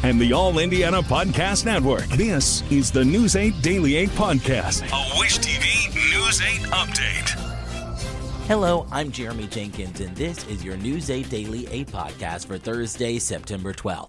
and the All Indiana Podcast Network. This is the News 8 Daily 8 Podcast, a Wish TV News 8 update. Hello, I'm Jeremy Jenkins, and this is your News 8 Daily 8 Podcast for Thursday, September 12th.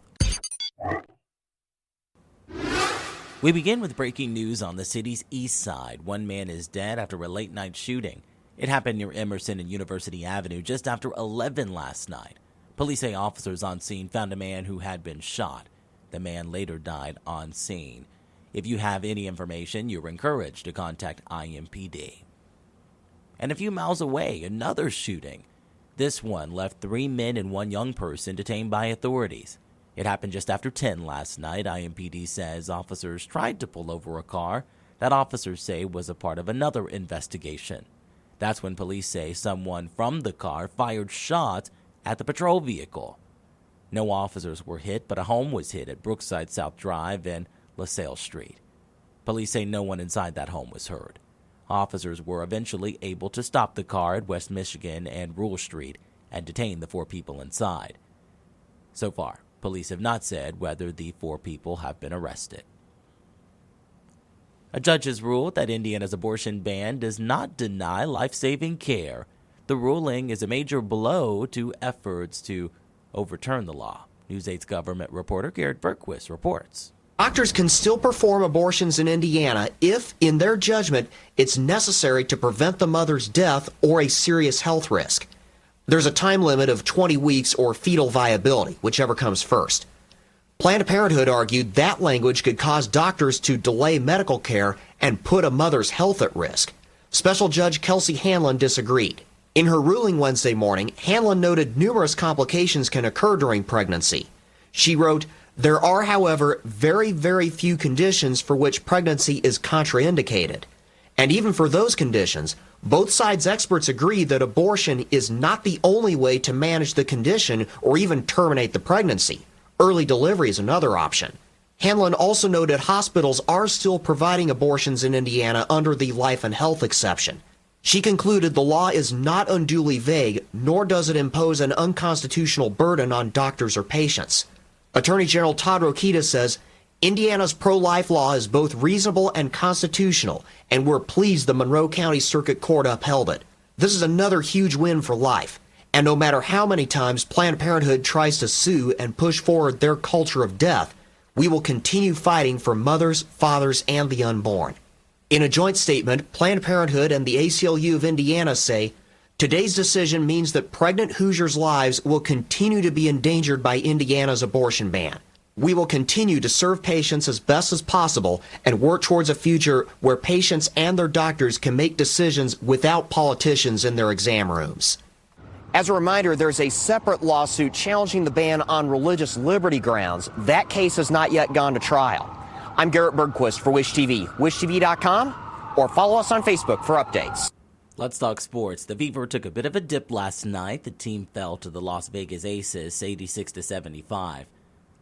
We begin with breaking news on the city's east side. One man is dead after a late-night shooting. It happened near Emerson and University Avenue just after 11 last night. Police say officers on scene found a man who had been shot. The man later died on scene. If you have any information, you're encouraged to contact IMPD. And a few miles away, another shooting. This one left 3 men and 1 young person detained by authorities. It happened just after 10 last night. IMPD says officers tried to pull over a car that officers say was a part of another investigation. That's when police say someone from the car fired shots at the patrol vehicle. No officers were hit, but a home was hit at Brookside South Drive and LaSalle Street. Police say no one inside that home was hurt. Officers were eventually able to stop the car at West Michigan and Rule Street and detain the 4 people inside. So far, police have not said whether the 4 people have been arrested. A judge has ruled that Indiana's abortion ban does not deny life-saving care. The ruling is a major blow to efforts to overturn the law. News 8's government reporter Garrett Bergquist reports. Doctors can still perform abortions in Indiana if, in their judgment, it's necessary to prevent the mother's death or a serious health risk. There's a time limit of 20 weeks or fetal viability, whichever comes first. Planned Parenthood argued that language could cause doctors to delay medical care and put a mother's health at risk. Special Judge Kelsey Hanlon disagreed. In her ruling Wednesday morning, Hanlon noted numerous complications can occur during pregnancy. She wrote, "There are, however, very, very few conditions for which pregnancy is contraindicated. And even for those conditions, both sides' experts agree that abortion is not the only way to manage the condition or even terminate the pregnancy. Early delivery is another option." Hanlon also noted hospitals are still providing abortions in Indiana under the life and health exception. She concluded the law is not unduly vague, nor does it impose an unconstitutional burden on doctors or patients. Attorney General Todd Rokita says, "Indiana's pro-life law is both reasonable and constitutional, and we're pleased the Monroe County Circuit Court upheld it. This is another huge win for life. And no matter how many times Planned Parenthood tries to sue and push forward their culture of death, we will continue fighting for mothers, fathers, and the unborn." In a joint statement, Planned Parenthood and the ACLU of Indiana say, "Today's decision means that pregnant Hoosiers' lives will continue to be endangered by Indiana's abortion ban. We will continue to serve patients as best as possible and work towards a future where patients and their doctors can make decisions without politicians in their exam rooms." As a reminder, there's a separate lawsuit challenging the ban on religious liberty grounds. That case has not yet gone to trial. I'm Garrett Bergquist for Wish TV, wishtv.com, or follow us on Facebook for updates. Let's talk sports. The Fever took a bit of a dip last night. The team fell to the Las Vegas Aces 86-75.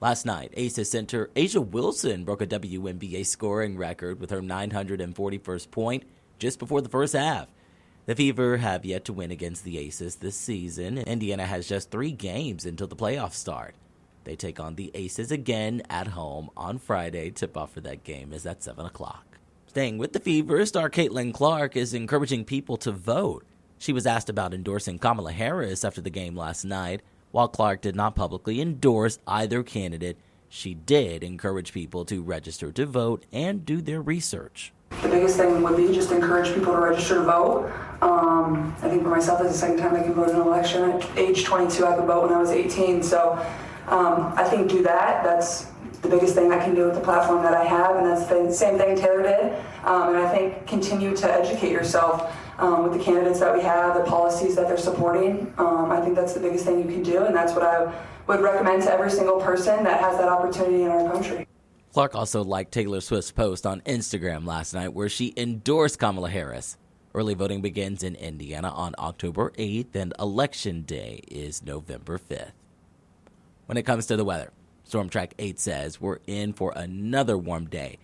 Last night, Aces center Asia Wilson broke a WNBA scoring record with her 941st point just before the first half. The Fever have yet to win against the Aces this season. Indiana has just 3 games until the playoffs start. They take on the Aces again at home on Friday. Tip-off for that game is at 7 o'clock. Staying with the Fever, star Caitlin Clark is encouraging people to vote. She was asked about endorsing Kamala Harris after the game last night. While Clark did not publicly endorse either candidate, she did encourage people to register to vote and do their research. The biggest thing would be just encourage people to register to vote. I think for myself, it's the second time I can vote in an election. At age 22, I could vote when I was 18, so I think do that. That's the biggest thing I can do with the platform that I have, and that's the same thing Taylor did. And I think continue to educate yourself with the candidates that we have, the policies that they're supporting. I think that's the biggest thing you can do, and that's what I would recommend to every single person that has that opportunity in our country. Clark also liked Taylor Swift's post on Instagram last night where she endorsed Kamala Harris. Early voting begins in Indiana on October 8th, and Election Day is November 5th. When it comes to the weather, Storm Track 8 says we're in for another warm day,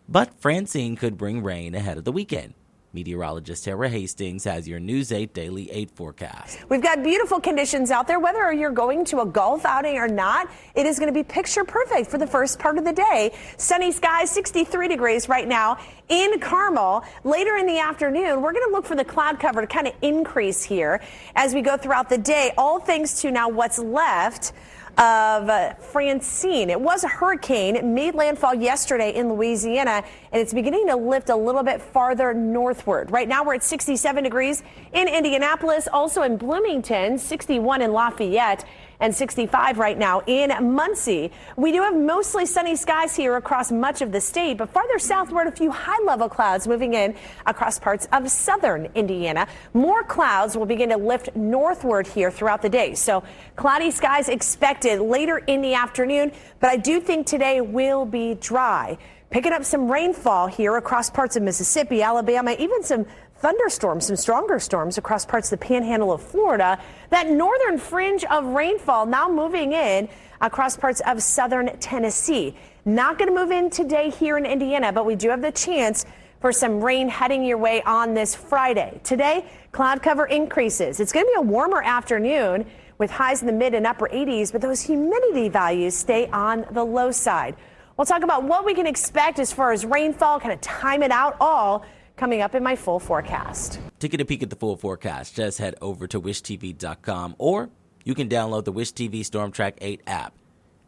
but Francine could bring rain ahead of the weekend. Meteorologist Tara Hastings has your News 8 Daily 8 forecast. We've got beautiful conditions out there. Whether you're going to a golf outing or not, it is going to be picture perfect for the first part of the day. Sunny skies, 63 degrees right now in Carmel. Later in the afternoon, we're going to look for the cloud cover to kind of increase here as we go throughout the day, all thanks to now what's left of Francine. It was a hurricane. It made landfall yesterday in Louisiana, and it's beginning to lift a little bit farther northward. Right now, we're at 67 degrees in Indianapolis, also in Bloomington, 61 in Lafayette, and 65 right now in Muncie. We do have mostly sunny skies here across much of the state, but farther southward, a few high-level clouds moving in across parts of southern Indiana. More clouds will begin to lift northward here throughout the day. So cloudy skies expected later in the afternoon, but I do think today will be dry. Picking up some rainfall here across parts of Mississippi, Alabama, even some thunderstorms, some stronger storms across parts of the panhandle of Florida. That northern fringe of rainfall now moving in across parts of southern Tennessee. Not going to move in today here in Indiana, but we do have the chance for some rain heading your way on this Friday. Today, cloud cover increases. It's going to be a warmer afternoon with highs in the mid and upper 80s, but those humidity values stay on the low side. We'll talk about what we can expect as far as rainfall, kind of time it out all coming up in my full forecast. To get a peek at the full forecast, just head over to wishtv.com, or you can download the Wish TV Storm Track 8 app.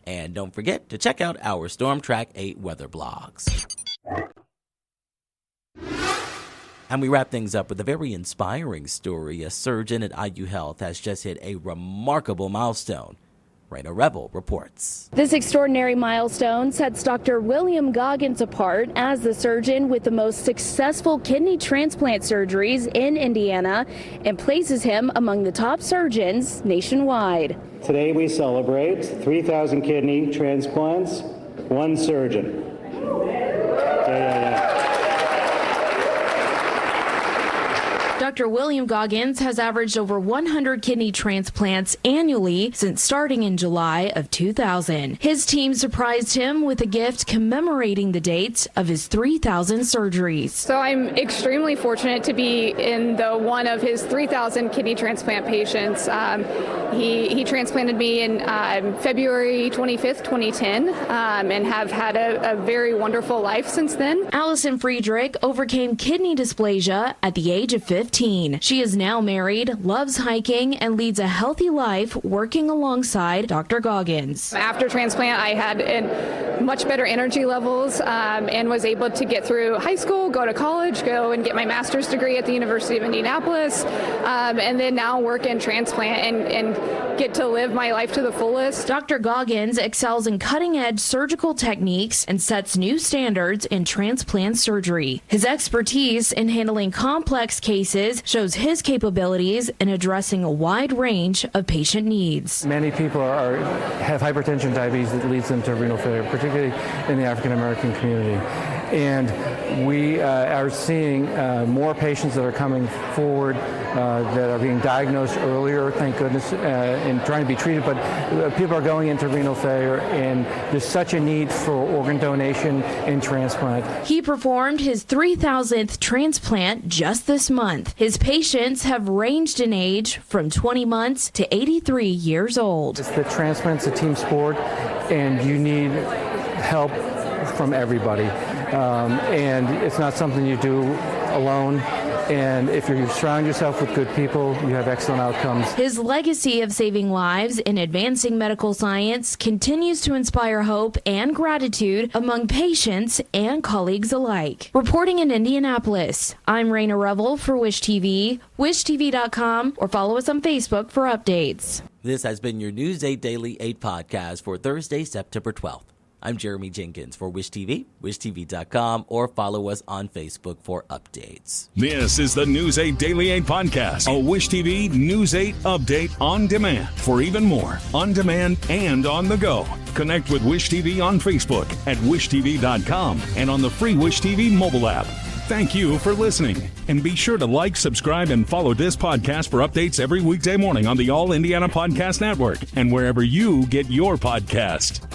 And don't forget to check out our Storm Track 8 weather blogs. And we wrap things up with a very inspiring story. A surgeon at IU Health has just hit a remarkable milestone. Raina Rebel reports. This extraordinary milestone sets Dr. William Goggins apart as the surgeon with the most successful kidney transplant surgeries in Indiana and places him among the top surgeons nationwide. Today we celebrate 3,000 kidney transplants, one surgeon. Dr. William Goggins has averaged over 100 kidney transplants annually since starting in July of 2000. His team surprised him with a gift commemorating the dates of his 3,000 surgeries. So I'm extremely fortunate to be in the one of his 3,000 kidney transplant patients. He transplanted me in February 25th, 2010, and have had a very wonderful life since then. Allison Friedrich overcame kidney dysplasia at the age of 15. She is now married, loves hiking, and leads a healthy life working alongside Dr. Goggins. After transplant, I had much better energy levels and was able to get through high school, go to college, go and get my master's degree at the University of Indianapolis, and then now work in transplant and get to live my life to the fullest. Dr. Goggins excels in cutting-edge surgical techniques and sets new standards in transplant surgery. His expertise in handling complex cases shows his capabilities in addressing a wide range of patient needs. Many people have hypertension, diabetes that leads them to renal failure, particularly in the African American community. And we are seeing more patients that are coming forward that are being diagnosed earlier, thank goodness, and trying to be treated. But people are going into renal failure, and there's such a need for organ donation and transplant. He performed his 3,000th transplant just this month. His patients have ranged in age from 20 months to 83 years old. The transplant's a team sport, and you need help from everybody. And it's not something you do alone. And if you surround yourself with good people, you have excellent outcomes. His legacy of saving lives and advancing medical science continues to inspire hope and gratitude among patients and colleagues alike. Reporting in Indianapolis, I'm Raina Rebel for Wish TV, wishtv.com, or follow us on Facebook for updates. This has been your News 8 Daily 8 podcast for Thursday, September 12th. I'm Jeremy Jenkins for Wish TV, wishtv.com, or follow us on Facebook for updates. This is the News 8 Daily 8 podcast, a Wish TV News 8 update on demand. For even more, on demand and on the go, connect with Wish TV on Facebook at wishtv.com and on the free Wish TV mobile app. Thank you for listening, and be sure to like, subscribe, and follow this podcast for updates every weekday morning on the All Indiana Podcast Network and wherever you get your podcast.